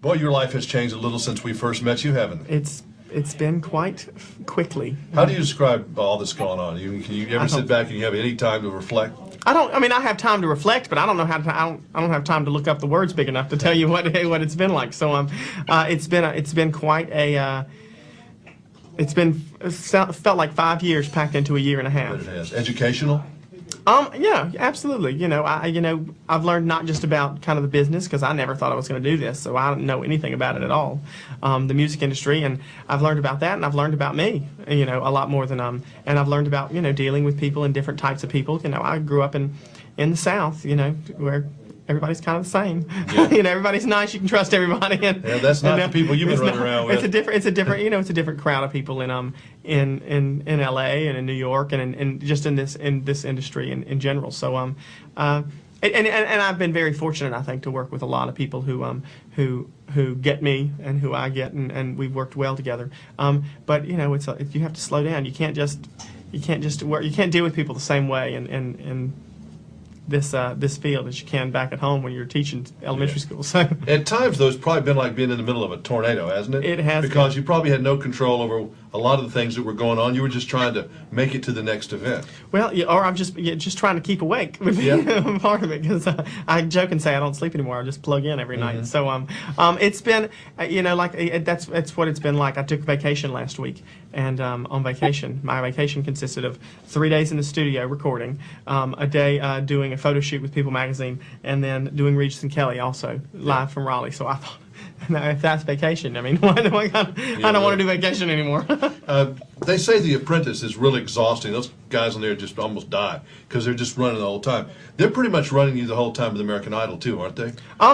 Boy, your life has changed a little since we first met you, haven't it? It's been quite quickly. How do you describe all this going on? Can you ever sit back and you have any time to reflect? I mean, I have time to reflect, but I don't know how to. I don't have time to look up the words big enough to tell you what it's been like. So it's been quite a. Felt like 5 years packed into a year and a half. But it has. Educational? Yeah, absolutely. I've learned not just about kind of the business, because I never thought I was going to do this, so I didn't know anything about it at all. The music industry, and I've learned about that, and I've learned about me, a lot more than and I've learned about dealing with people and different types of people. I grew up in the South, where everybody's kind of the same. Yeah. Everybody's nice. You can trust everybody. And, yeah, that's not the people you've been running around with. It's a different crowd of people in L.A. and in New York and just in this industry in general. So and I've been very fortunate, I think, to work with a lot of people who get me and who I get, and we've worked well together. But you have to slow down. You can't just work. You can't deal with people the same way in this field as you can back at home when you're teaching elementary school. So at times, though, it's probably been like being in the middle of a tornado, hasn't it? It has. Because you probably had no control over a lot of the things that were going on. You were just trying to make it to the next event. Well, or I'm just trying to keep awake. Yeah. Part of it, because I joke and say I don't sleep anymore. I just plug in every night. So it's been that's what it's been like. I took vacation last week, and on vacation, my vacation consisted of 3 days in the studio recording, a day doing a photo shoot with People Magazine, and then doing Regis and Kelly also live from Raleigh. So I thought, now, if that's vacation, I mean, I don't want to do vacation anymore. They say The Apprentice is really exhausting. Those guys on there just almost die because they're just running the whole time. They're pretty much running you the whole time with American Idol too, aren't they?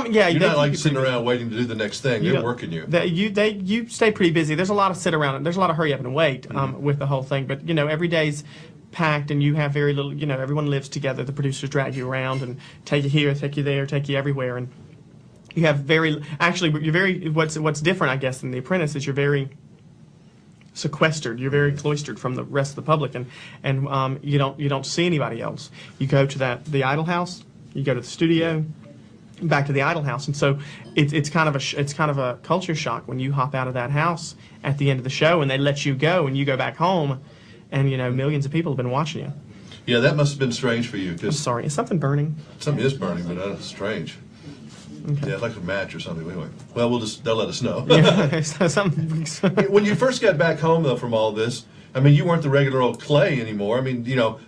Yeah. You're not like sitting around waiting to do the next thing. They're working you. You stay pretty busy. There's a lot of sit around. There's a lot of hurry up and wait with the whole thing. But every day's packed, and you have very little. Everyone lives together. The producers drag you around and take you here, take you there, take you everywhere, and you have what's different, I guess, than The Apprentice is you're very sequestered. You're very cloistered from the rest of the public, and you don't see anybody else. You go to the Idol house, you go to the studio, back to the Idol house, and so it's kind of a culture shock when you hop out of that house at the end of the show and they let you go and you go back home, and millions of people have been watching you. Yeah, that must have been strange for you. I'm sorry, is something burning? Something is burning, but that's strange. Okay. Yeah, it's like a match or something. Anyway, well, they'll let us know. Yeah, when you first got back home, though, from all this, I mean, you weren't the regular old Clay anymore. I mean,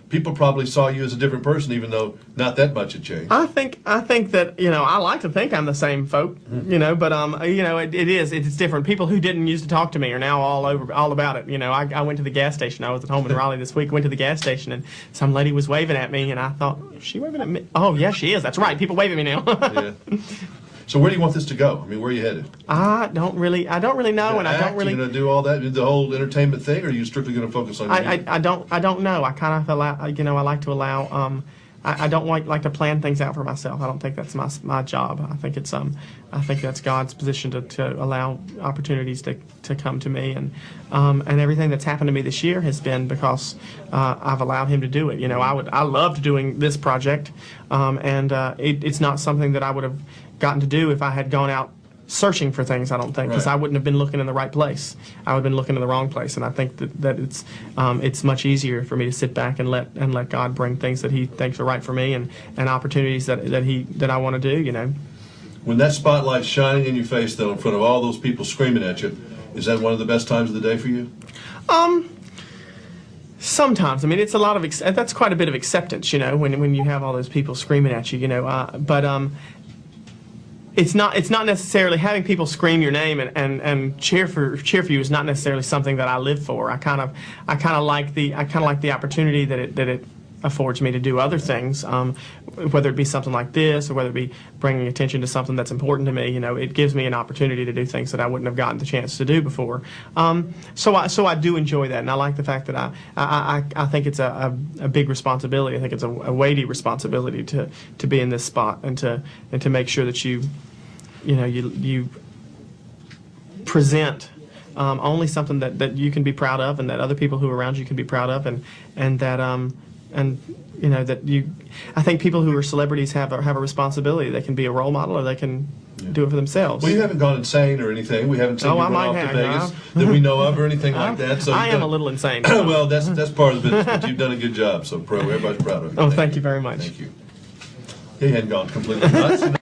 people probably saw you as a different person, even though not that much had changed. I think that I like to think I'm the same folk, but it's different. People who didn't used to talk to me are now all about it. I went to the gas station. I was at home in Raleigh this week. Went to the gas station, and some lady was waving at me, and I thought, is she waving at me? Oh yeah, she is. That's right. People wave at me now. Yeah. So where do you want this to go? I mean, where are you headed? I don't really know, and I don't really. You going to do all that, do the whole entertainment thing, or are you strictly going to focus on? I don't know. I kind of allow. I like to allow. I don't like to plan things out for myself. I don't think that's my job. I think that's God's position to allow opportunities to come to me, and everything that's happened to me this year has been because I've allowed Him to do it. I loved doing this project, and it's not something that I would have gotten to do if I had gone out searching for things. I don't think, because I wouldn't have been looking in the right place. I would have been looking in the wrong place, and I think that it's much easier for me to sit back and let God bring things that He thinks are right for me, and opportunities that I want to do. When that spotlight's shining in your face, though, in front of all those people screaming at you, is that one of the best times of the day for you? Sometimes. I mean, it's a lot of that's quite a bit of acceptance, when you have all those people screaming at you, but it's not necessarily having people scream your name and cheer for you is not necessarily something that I live for. I kind of like the opportunity that it affords me to do other things, whether it be something like this or whether it be bringing attention to something that's important to me. It gives me an opportunity to do things that I wouldn't have gotten the chance to do before. So I do enjoy that, and I like the fact that I think it's a big responsibility. I think it's a weighty responsibility to be in this spot and to make sure that you present only something that you can be proud of, and that other people who are around you can be proud of, and that that I think people who are celebrities have a responsibility. They can be a role model, or they can do it for themselves. Well, you haven't gone insane or anything. We haven't seen you I run might off to have, Vegas that we know of or anything like that. So I am a little insane. Well, that's part of the business, but you've done a good job. So, Pro, everybody's proud of you. Oh, thank you very much. Thank you. He hadn't gone completely nuts.